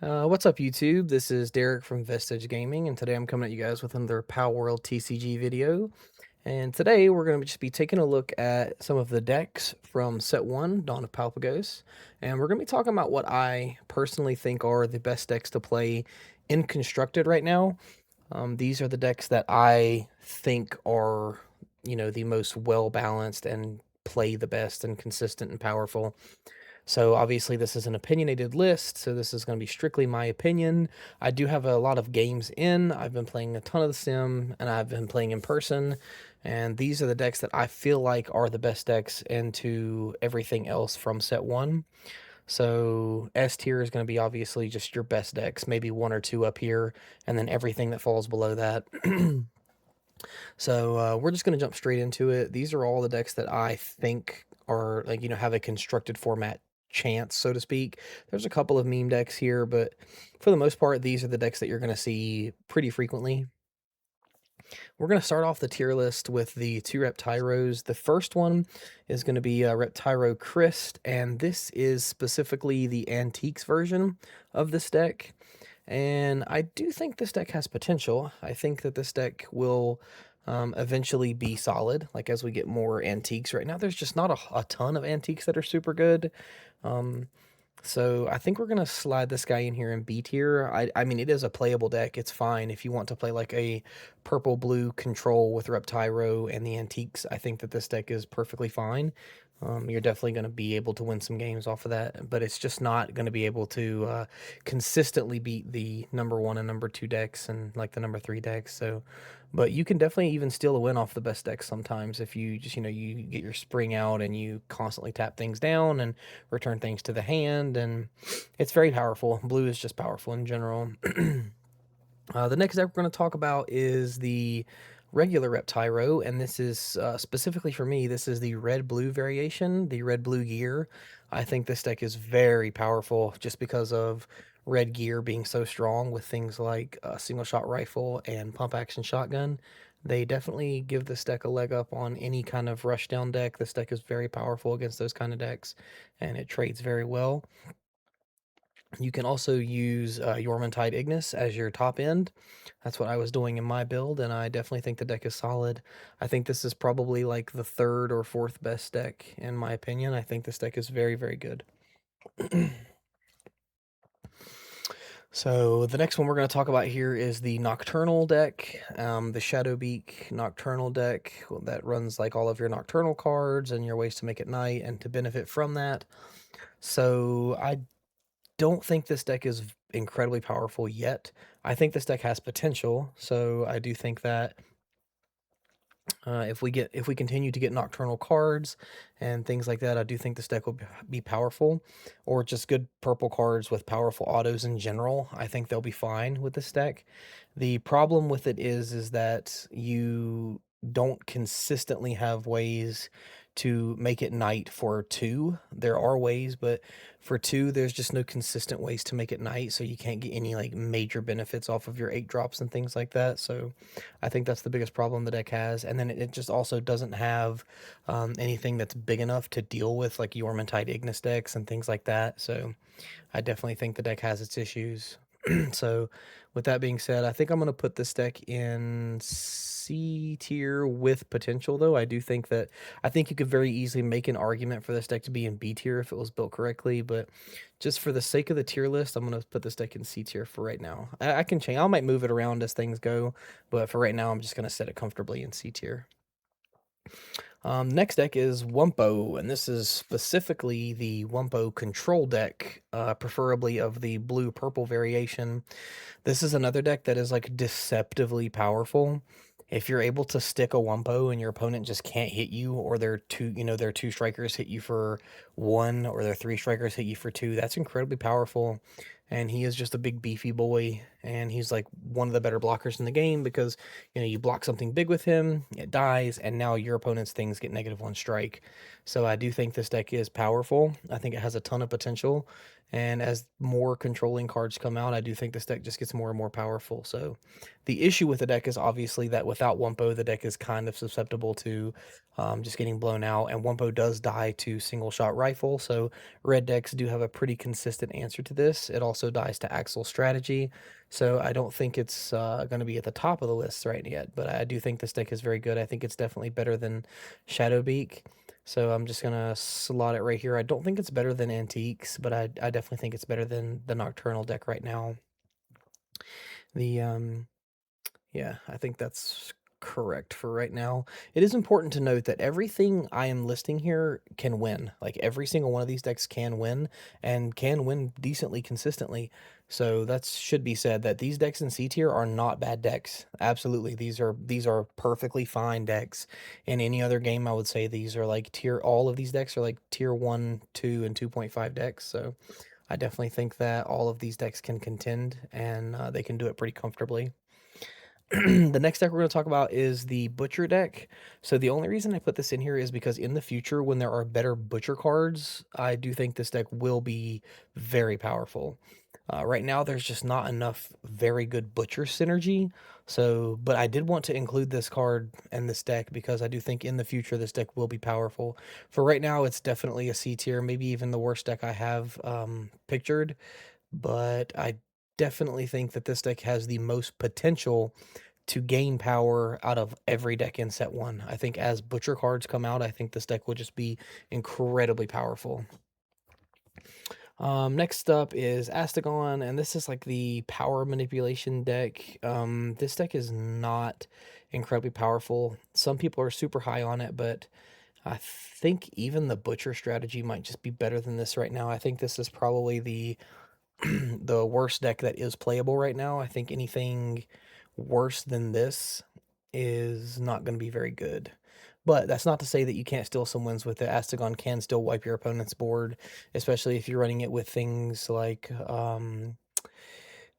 What's up, YouTube? This is Derek from Vestige Gaming, and today I'm coming at you guys with another Palworld TCG video. And today we're going to just be taking a look at some of the decks from Set 1, Dawn of Palpagos, and we're going to be talking about what I personally think are the best decks to play in Constructed right now. These are the decks that I think are, the most well-balanced and play the best and consistent and powerful. So obviously this is an opinionated list, so this is going to be strictly my opinion. I do have a lot of games in. I've been playing a ton of the sim, and I've been playing in person. And these are the decks that I feel like are the best decks into everything else from set one. So S tier is going to be obviously just your best decks, maybe one or two up here, and then everything that falls below that. So we're just going to jump straight into it. These are all the decks that I think are like, have a constructed format chance, so to speak. There's a couple of meme decks here, but for the most part, these are the decks that you're going to see pretty frequently. We're going to start off the tier list with the two Reptyros. The first one is going to be Reptyro Christ, and this is specifically the Antiques version of this deck. And I do think this deck has potential. I think that this deck will eventually be solid, like as we get more antiques. Right now, there's just not a ton of antiques that are super good. Um, so I think we're going to slide this guy in here in B tier. I mean, it is a playable deck. It's fine if you want to play like a purple-blue control with Reptyro and the antiques. I think that this deck is perfectly fine. You're definitely going to be able to win some games off of that, but it's just not going to be able to consistently beat the number 1 and number 2 decks and like the number 3 decks. So, but you can definitely even steal a win off the best decks sometimes if you just, you get your spring out and you constantly tap things down and return things to the hand, and it's very powerful. Blue is just powerful in general. The next deck we're going to talk about is the regular Reptyro, and this is specifically for me, this is the red-blue variation, the red-blue gear. I think this deck is very powerful just because of red gear being so strong with things like single-shot rifle and pump-action shotgun. They definitely give this deck a leg up on any kind of rush-down deck. This deck is very powerful against those kind of decks, and it trades very well. You can also use Yormantide Ignis as your top end. That's what I was doing in my build, and I definitely think the deck is solid. I think this is probably like the third or fourth best deck, in my opinion. I think this deck is very, very good. So the next one we're going to talk about here is the Nocturnal deck, the Shadowbeak Nocturnal deck that runs like all of your Nocturnal cards and your ways to make it night and to benefit from that. So I don't think this deck is incredibly powerful yet. I think this deck has potential, so I do think that if we continue to get nocturnal cards and things like that, I do think this deck will be powerful, or just good purple cards with powerful autos in general. I think they'll be fine with this deck. The problem with it is that you don't consistently have ways to make it night for 2. There are ways, but for 2, there's just no consistent ways to make it night, so you can't get any like major benefits off of your 8 drops and things like that. So I think that's the biggest problem the deck has. And then it just also doesn't have anything that's big enough to deal with like Yormantide Ignis decks and things like that. So I definitely think the deck has its issues. So with that being said, I think I'm going to put this deck in C tier with potential, though. I think you could very easily make an argument for this deck to be in B tier if it was built correctly, but just for the sake of the tier list, I'm going to put this deck in C tier for right now. I can change. I might move it around as things go, but for right now, I'm just going to set it comfortably in C tier. Next deck is Wumpo, and this is specifically the Wumpo control deck, preferably of the blue-purple variation. This is another deck that is like deceptively powerful. If you're able to stick a Wumpo and your opponent just can't hit you, or their 2 strikers hit you for 1, or their 3 strikers hit you for 2, that's incredibly powerful. And he is just a big beefy boy, and he's like one of the better blockers in the game because you block something big with him, it dies, and now your opponent's things get -1 strike. So I do think this deck is powerful. I think it has a ton of potential, And as more controlling cards come out, I do think this deck just gets more and more powerful. So the issue with the deck is obviously that without Wumpo, the deck is kind of susceptible to just getting blown out. And Wumpo does die to single shot rifle. So red decks do have a pretty consistent answer to this. It also dies to Axel strategy. So I don't think it's going to be at the top of the list right yet. But I do think this deck is very good. I think it's definitely better than Shadowbeak. So I'm just gonna slot it right here. I don't think it's better than Antiques, but I definitely think it's better than the Nocturnal deck right now. The yeah, I think that's correct for right now. It is important to note that everything I am listing here can win. Like every single one of these decks can win and can win decently consistently. So that should be said that these decks in C tier are not bad decks. Absolutely. These are perfectly fine decks. In any other game, I would say these are like all of these decks are like tier 1, 2, and 2.5 decks. So I definitely think that all of these decks can contend and they can do it pretty comfortably. The next deck we're going to talk about is the Butcher deck. So the only reason I put this in here is because in the future, when there are better Butcher cards, I do think this deck will be very powerful. Right now, there's just not enough very good Butcher synergy. So, but I did want to include this card and this deck because I do think in the future this deck will be powerful. For right now, it's definitely a C tier, maybe even the worst deck I have pictured. But I definitely think that this deck has the most potential to gain power out of every deck in set 1. I think as Butcher cards come out, I think this deck will just be incredibly powerful. Next up is Astagon, and this is like the power manipulation deck. This deck is not incredibly powerful. Some people are super high on it, but I think even the Butcher strategy might just be better than this right now. I think this is probably the the worst deck that is playable right now. I think anything worse than this is not going to be very good. But that's not to say that you can't steal some wins with it. Astagon can still wipe your opponent's board, especially if you're running it with things like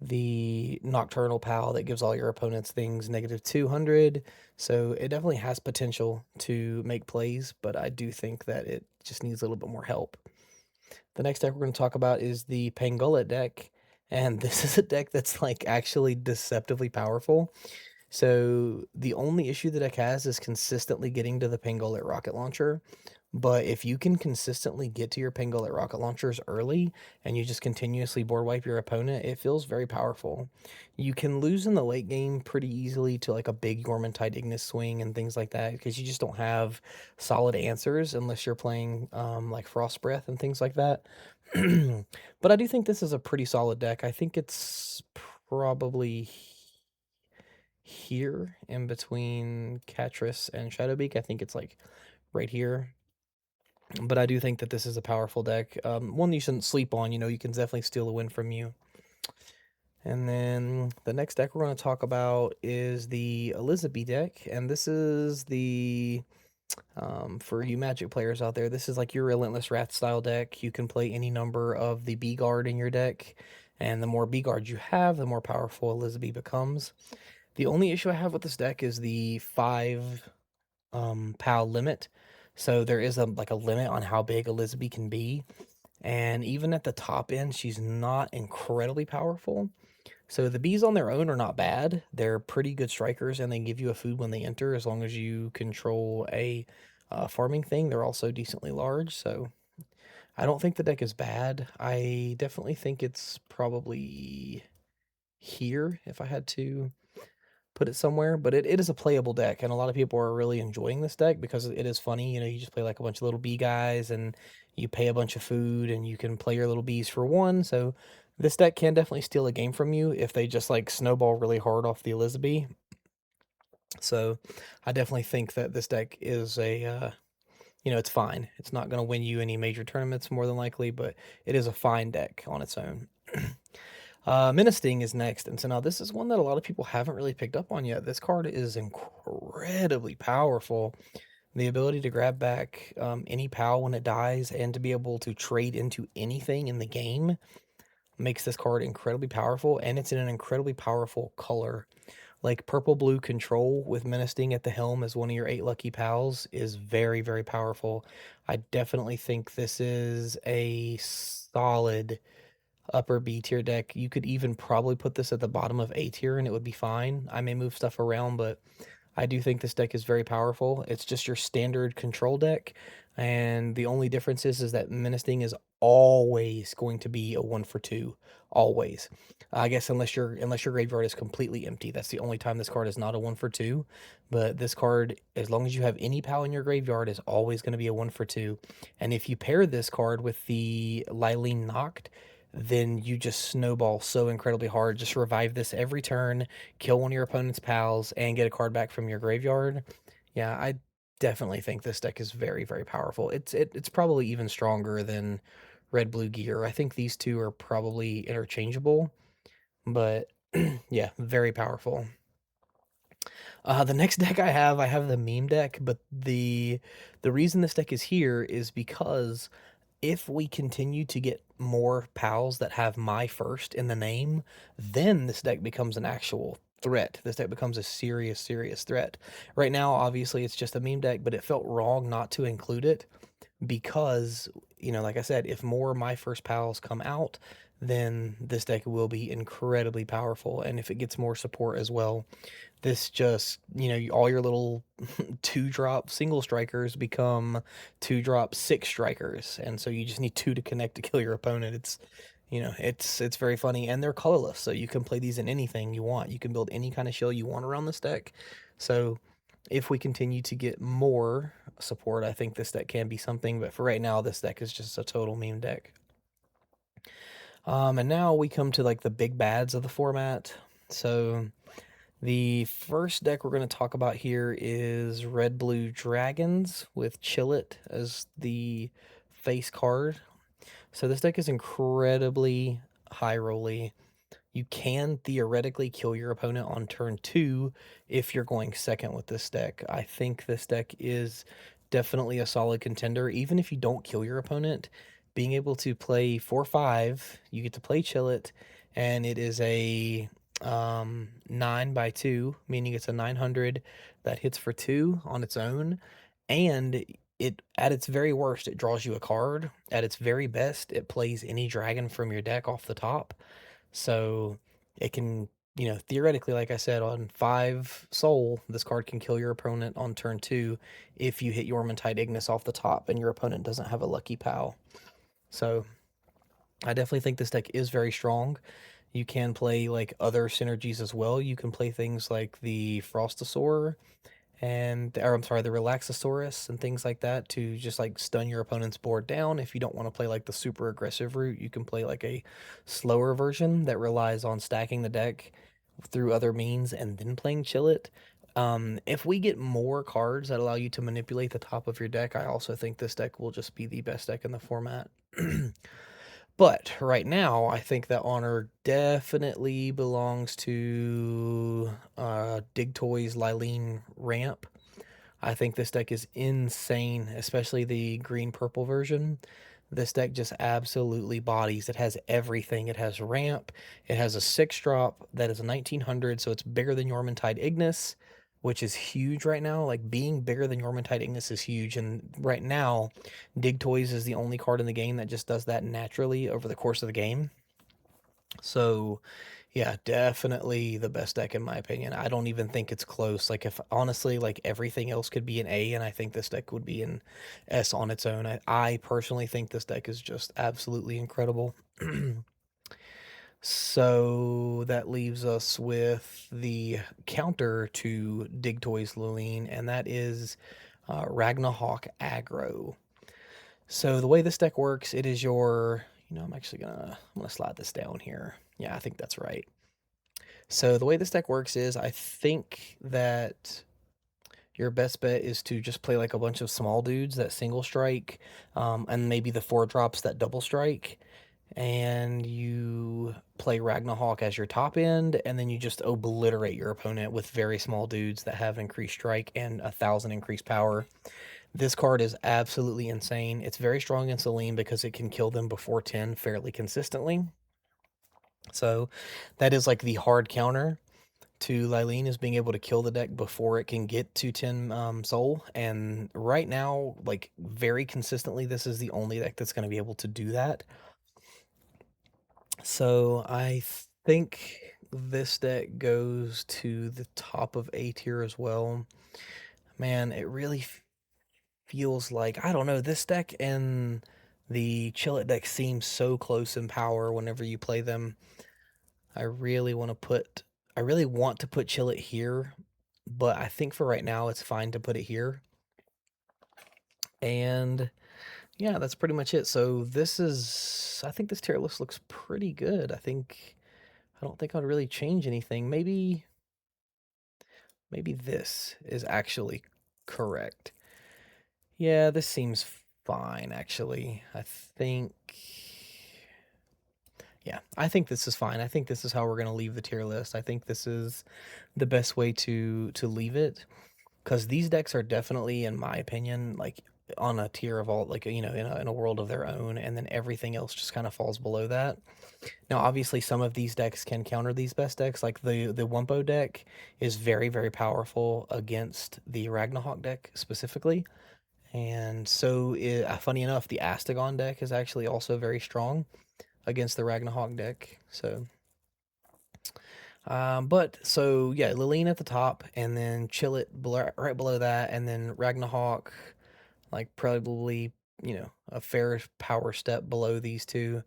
the Nocturnal Pal that gives all your opponents things -200. So it definitely has potential to make plays, but I do think that it just needs a little bit more help. The next deck we're going to talk about is the Pangullet deck. And this is a deck that's like actually deceptively powerful. So the only issue the deck has is consistently getting to the Pangolin rocket launcher. But if you can consistently get to your Pangolin rocket launchers early and you just continuously board wipe your opponent, it feels very powerful. You can lose in the late game pretty easily to like a big Yormantide Ignis swing and things like that because you just don't have solid answers unless you're playing like Frost Breath and things like that. But I do think this is a pretty solid deck. I think it's probably here in between Catris and Shadowbeak. I think it's like right here. But I do think that this is a powerful deck. One you shouldn't sleep on. You can definitely steal a win from you. And then the next deck we're going to talk about is the Elizabeth deck. And this is the, for you Magic players out there, this is like your Relentless Wrath style deck. You can play any number of the B Guard in your deck. And the more B Guards you have, the more powerful Elizabeth becomes. The only issue I have with this deck is the 5 PAL limit. So there is like a limit on how big Elizabeth can be. And even at the top end, she's not incredibly powerful. So the bees on their own are not bad. They're pretty good strikers and they give you a food when they enter as long as you control a farming thing. They're also decently large. So I don't think the deck is bad. I definitely think it's probably here if I had to put it somewhere, but it is a playable deck, and a lot of people are really enjoying this deck because it is funny. You just play like a bunch of little bee guys, and you pay a bunch of food, and you can play your little bees for 1. So this deck can definitely steal a game from you if they just like snowball really hard off the Elizabeth. So I definitely think that this deck is it's fine. It's not going to win you any major tournaments more than likely, but it is a fine deck on its own. Ministing is next, and so now this is one that a lot of people haven't really picked up on yet. This card is incredibly powerful. The ability to grab back any POW when it dies and to be able to trade into anything in the game makes this card incredibly powerful, and it's in an incredibly powerful color. Like purple-blue control with Ministing at the helm as one of your 8 lucky pals is very, very powerful. I definitely think this is a solid upper B tier deck. You could even probably put this at the bottom of A tier and it would be fine. I may move stuff around, but I do think this deck is very powerful. It's just your standard control deck, and the only difference is that Ministing is always going to be a 1 for 2, always. I guess unless your graveyard is completely empty, that's the only time this card is not a 1 for 2. But this card, as long as you have any POW in your graveyard, is always going to be a 1 for 2. And if you pair this card with the Lylene Noct, then you just snowball so incredibly hard. Just revive this every turn, kill one of your opponent's pals, and get a card back from your graveyard. Yeah, I definitely think this deck is very, very powerful. It's probably even stronger than Red Blue Gear. I think these two are probably interchangeable, but yeah, very powerful. The next deck I have the meme deck, but the reason this deck is here is because if we continue to get more pals that have my first in the name, then this deck becomes an actual threat. This deck becomes a serious, serious threat. Right now, obviously, it's just a meme deck, but it felt wrong not to include it because, like I said, if more my first pals come out, then this deck will be incredibly powerful. And if it gets more support as well, this just, all your little 2-drop single strikers become 2-drop 6 strikers. And so you just need 2 to connect to kill your opponent. It's very funny. And they're colorless, so you can play these in anything you want. You can build any kind of shell you want around this deck. So if we continue to get more support, I think this deck can be something. But for right now, this deck is just a total meme deck. And now we come to like the big bads of the format. So the first deck we're going to talk about here is Red Blue Dragons with Chillet as the face card. So this deck is incredibly high rolly. You can theoretically kill your opponent on turn 2 if you're going second with this deck. I think this deck is definitely a solid contender. Even if you don't kill your opponent, being able to play 4/5, you get to play Chillet, and it is a 9/2, meaning it's a 900 that hits for 2 on its own. And it, at its very worst, it draws you a card. At its very best, it plays any dragon from your deck off the top. So it can, theoretically, like I said, on 5 soul, this card can kill your opponent on turn 2 if you hit Yormantide Ignis off the top and your opponent doesn't have a lucky POW. So I definitely think this deck is very strong. You can play like other synergies as well. You can play things like the Frostosaur or I'm sorry, the Relaxosaurus and things like that to just like stun your opponent's board down. If you don't want to play like the super aggressive route, you can play like a slower version that relies on stacking the deck through other means and then playing Chillet. If we get more cards that allow you to manipulate the top of your deck, I also think this deck will just be the best deck in the format. But right now, I think that honor definitely belongs to Dig Toys Lylene Ramp. I think this deck is insane, especially the green-purple version. This deck just absolutely bodies. It has everything. It has ramp. It has a 6-drop that is a 1900, so it's bigger than Yormantide Ignis, which is huge right now. Like, being bigger than Yormantide Ignis is huge, and right now, Dig Toys is the only card in the game that just does that naturally over the course of the game. So, yeah, definitely the best deck in my opinion. I don't even think it's close. Like, if honestly, like everything else could be an A, and I think this deck would be an S on its own. I personally think this deck is just absolutely incredible. So that leaves us with the counter to Dig Toys Lylene, and that is Ragnarok Aggro. So the way this deck works, it is your, I'm gonna slide this down here. Yeah, I think that's right. So the way this deck works is I think that your best bet is to just play like a bunch of small dudes that single strike, and maybe the 4-drops that double strike. And you play Ragnarok as your top end, and then you just obliterate your opponent with very small dudes that have increased strike and 1,000 increased power. This card is absolutely insane. It's very strong in Selene because it can kill them before 10 fairly consistently. So that is like the hard counter to Lylene, is being able to kill the deck before it can get to 10 soul. And right now, like very consistently, this is the only deck that's going to be able to do that. So I think this deck goes to the top of A tier as well. Man, it really feels like, I don't know, this deck and the Chill It deck seem so close in power whenever you play them. I really want to put Chill It here, but I think for right now it's fine to put it here. And yeah, that's pretty much it. So I think this tier list looks pretty good. I don't think I'd really change anything. Maybe this is actually correct. Yeah, this seems fine actually. I think this is fine. I think this is how we're going to leave the tier list. I think this is the best way to leave it, because these decks are definitely, in my opinion, like on a tier of all, like, in a world of their own, and then everything else just kind of falls below that. Now, obviously, some of these decks can counter these best decks. Like the Wumpo deck is very, very powerful against the Ragnarok deck specifically. And so, funny enough, the Astagon deck is actually also very strong against the Ragnarok deck. So, but so yeah, Lilene at the top, and then Chill It right below that, and then Ragnarok, like probably, a fair power step below these two,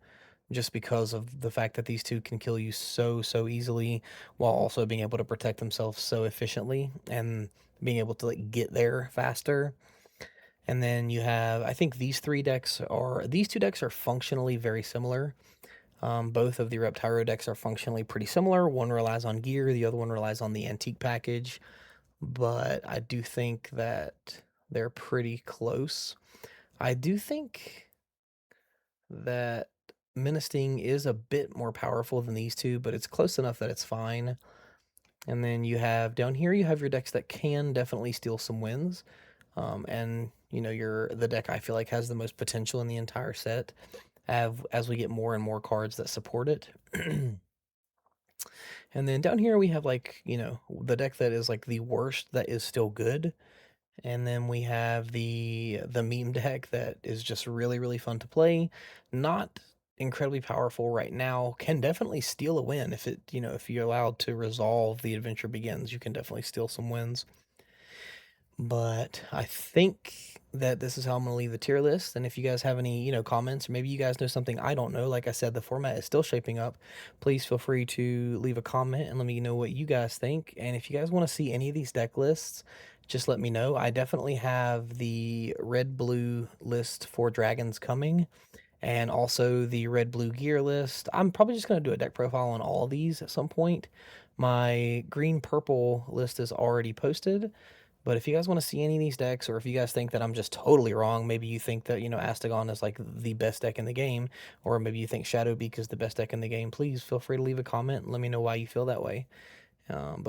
just because of the fact that these two can kill you so easily, while also being able to protect themselves so efficiently and being able to like get there faster. And then you have, I think these two decks are functionally very similar. Both of the Reptyro decks are functionally pretty similar. One relies on gear, the other one relies on the antique package, but I do think that they're pretty close. I do think that Ministing is a bit more powerful than these two, but it's close enough that it's fine. And then down here, you have your decks that can definitely steal some wins. And the deck I feel like has the most potential in the entire set, as we get more and more cards that support it. And then down here we have, like, the deck that is like the worst that is still good. And then we have the meme deck that is just really, really fun to play. Not incredibly powerful right now. Can definitely steal a win if you're allowed to resolve the adventure begins, you can definitely steal some wins. But I think that this is how I'm going to leave the tier list. And if you guys have any, comments, or maybe you guys know something I don't know, like I said, the format is still shaping up. Please feel free to leave a comment and let me know what you guys think. And if you guys want to see any of these deck lists, just let me know. I definitely have the red blue list for dragons coming, and also the red blue gear list. I'm probably just going to do a deck profile on all of these at some point. My green purple list is already posted. But if you guys want to see any of these decks, or if you guys think that I'm just totally wrong, maybe you think that, Astagon is like the best deck in the game, or maybe you think Shadowbeak is the best deck in the game, please feel free to leave a comment and let me know why you feel that way. But